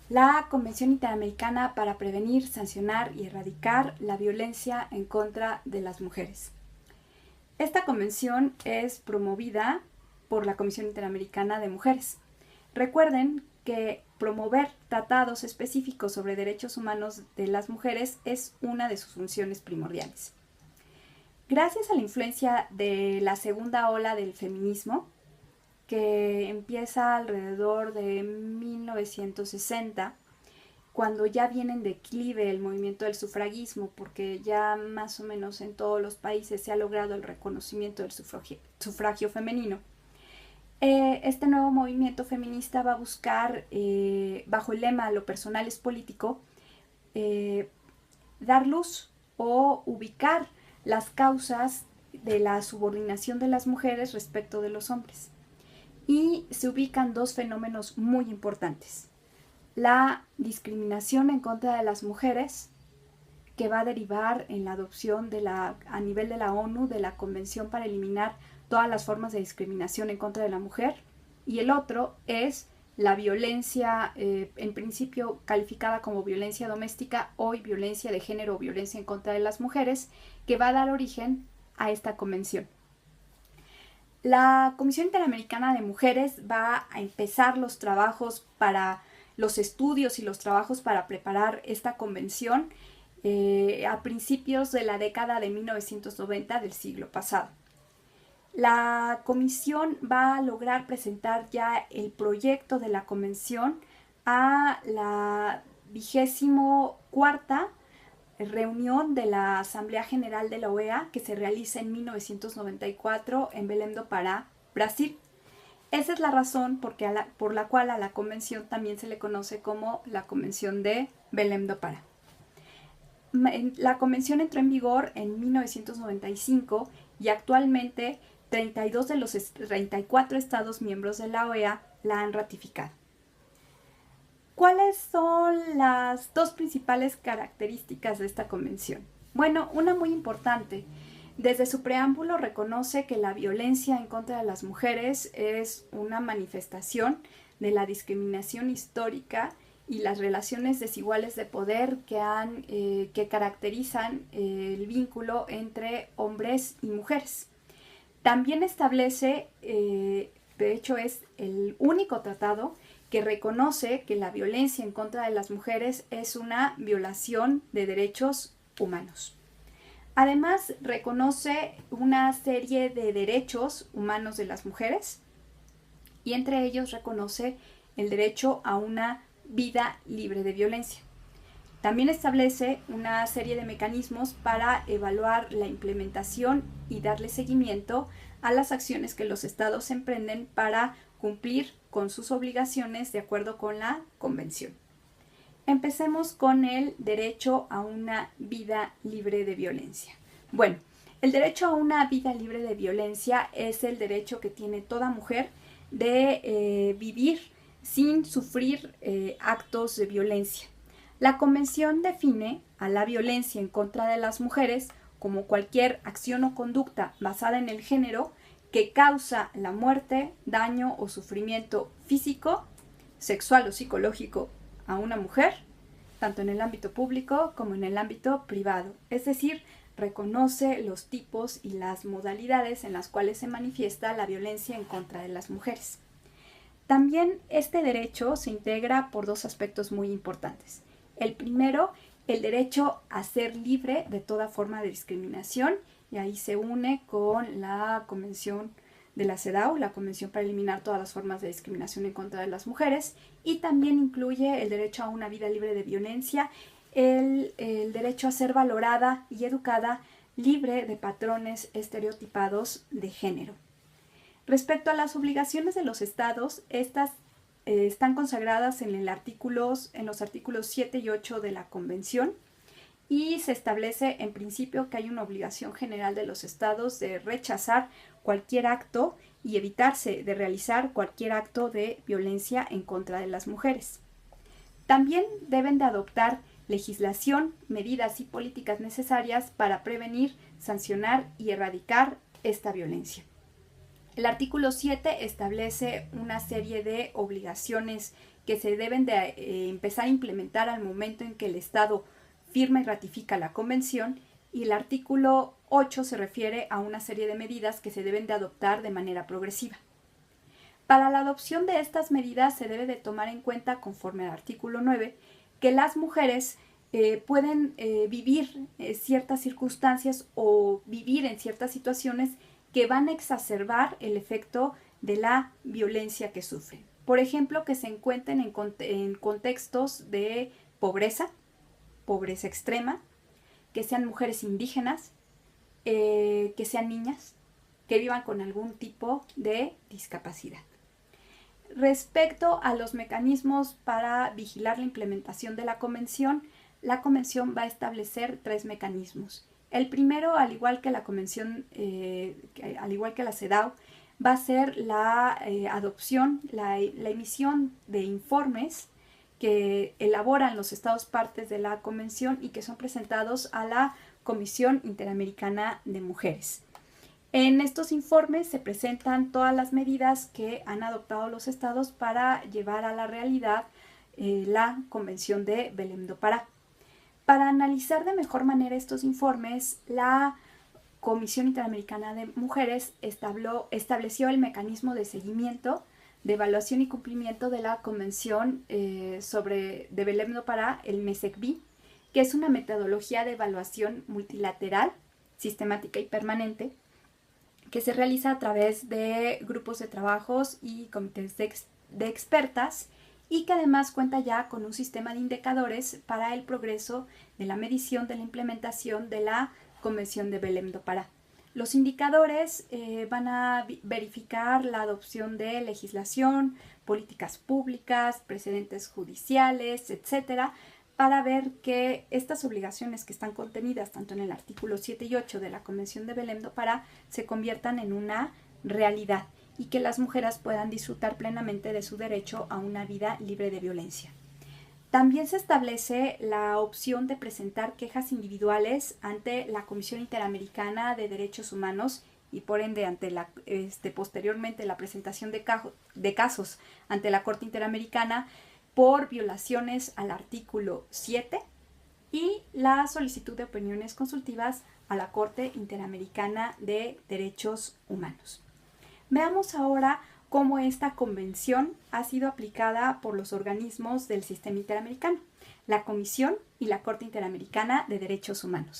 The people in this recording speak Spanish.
la Convención Interamericana para prevenir, sancionar y erradicar la violencia en contra de las mujeres. Esta convención es promovida por la Comisión Interamericana de Mujeres. Recuerden que promover tratados específicos sobre derechos humanos de las mujeres es una de sus funciones primordiales. Gracias a la influencia de la segunda ola del feminismo, que empieza alrededor de 1960, cuando ya viene en declive el movimiento del sufragismo, porque ya más o menos en todos los países se ha logrado el reconocimiento del sufragio femenino. Este nuevo movimiento feminista va a buscar, bajo el lema "lo personal es político", dar luz o ubicar las causas de la subordinación de las mujeres respecto de los hombres. Y se ubican dos fenómenos muy importantes: la discriminación en contra de las mujeres, que va a derivar en la adopción a nivel de la ONU de la Convención para eliminar todas las formas de discriminación en contra de la mujer, y el otro es la violencia, en principio calificada como violencia doméstica, hoy violencia de género o violencia en contra de las mujeres, que va a dar origen a esta convención. La Comisión Interamericana de Mujeres va a empezar los trabajos para los estudios y los trabajos para preparar esta convención a principios de la década de 1990 del siglo pasado. La comisión va a lograr presentar ya el proyecto de la convención a la 24ª reunión de la Asamblea General de la OEA, que se realiza en 1994 en Belém do Pará, Brasil. Esa es la razón por la cual a la convención también se le conoce como la Convención de Belém do Pará. La convención entró en vigor en 1995 y actualmente 32 de los 34 estados miembros de la OEA la han ratificado. ¿Cuáles son las dos principales características de esta convención? Bueno, una muy importante. Desde su preámbulo reconoce que la violencia en contra de las mujeres es una manifestación de la discriminación histórica y las relaciones desiguales de poder que caracterizan el vínculo entre hombres y mujeres. También establece, de hecho es el único tratado que reconoce que la violencia en contra de las mujeres es una violación de derechos humanos. Además, reconoce una serie de derechos humanos de las mujeres y entre ellos reconoce el derecho a una vida libre de violencia. También establece una serie de mecanismos para evaluar la implementación y darle seguimiento a las acciones que los estados emprenden para cumplir con sus obligaciones de acuerdo con la Convención. Empecemos con el derecho a una vida libre de violencia. Bueno, el derecho a una vida libre de violencia es el derecho que tiene toda mujer de vivir sin sufrir actos de violencia. La Convención define a la violencia en contra de las mujeres como cualquier acción o conducta basada en el género que causa la muerte, daño o sufrimiento físico, sexual o psicológico a una mujer, tanto en el ámbito público como en el ámbito privado. Es decir, reconoce los tipos y las modalidades en las cuales se manifiesta la violencia en contra de las mujeres. También este derecho se integra por dos aspectos muy importantes. El primero, el derecho a ser libre de toda forma de discriminación, y ahí se une con la Convención de la CEDAW, la Convención para eliminar todas las formas de discriminación en contra de las mujeres, y también incluye el derecho a una vida libre de violencia, el derecho a ser valorada y educada libre de patrones estereotipados de género. Respecto a las obligaciones de los estados, estas están consagradas en los artículos 7 y 8 de la Convención, y se establece en principio que hay una obligación general de los estados de rechazar cualquier acto y evitarse de realizar cualquier acto de violencia en contra de las mujeres. También deben de adoptar legislación, medidas y políticas necesarias para prevenir, sancionar y erradicar esta violencia. El artículo 7 establece una serie de obligaciones que se deben de empezar a implementar al momento en que el Estado firma y ratifica la convención, y el artículo 8 se refiere a una serie de medidas que se deben de adoptar de manera progresiva. Para la adopción de estas medidas se debe de tomar en cuenta, conforme al artículo 9, que las mujeres pueden vivir ciertas circunstancias o vivir en ciertas situaciones que van a exacerbar el efecto de la violencia que sufren. Por ejemplo, que se encuentren en contextos de pobreza extrema, que sean mujeres indígenas, que sean niñas, que vivan con algún tipo de discapacidad. Respecto a los mecanismos para vigilar la implementación de la convención va a establecer 3 mecanismos. El primero, al igual que la convención, al igual que la CEDAW, va a ser la adopción, la emisión de informes que elaboran los estados partes de la convención y que son presentados a la Comisión Interamericana de Mujeres. En estos informes se presentan todas las medidas que han adoptado los estados para llevar a la realidad la Convención de Belém do Pará. Para analizar de mejor manera estos informes, la Comisión Interamericana de Mujeres estableció el mecanismo de seguimiento, de evaluación y cumplimiento de la Convención de Belém do Pará, el MESECBI, que es una metodología de evaluación multilateral, sistemática y permanente, que se realiza a través de grupos de trabajos y comités de expertas, y que además cuenta ya con un sistema de indicadores para el progreso de la medición de la implementación de la Convención de Belém do Pará. Los indicadores van a verificar la adopción de legislación, políticas públicas, precedentes judiciales, etcétera, para ver que estas obligaciones que están contenidas tanto en el artículo 7 y 8 de la Convención de Belém do Pará se conviertan en una realidad y que las mujeres puedan disfrutar plenamente de su derecho a una vida libre de violencia. También se establece la opción de presentar quejas individuales ante la Comisión Interamericana de Derechos Humanos y por ende ante posteriormente la presentación de casos ante la Corte Interamericana por violaciones al artículo 7 y la solicitud de opiniones consultivas a la Corte Interamericana de Derechos Humanos. Veamos ahora cómo esta convención ha sido aplicada por los organismos del sistema interamericano, la Comisión y la Corte Interamericana de Derechos Humanos.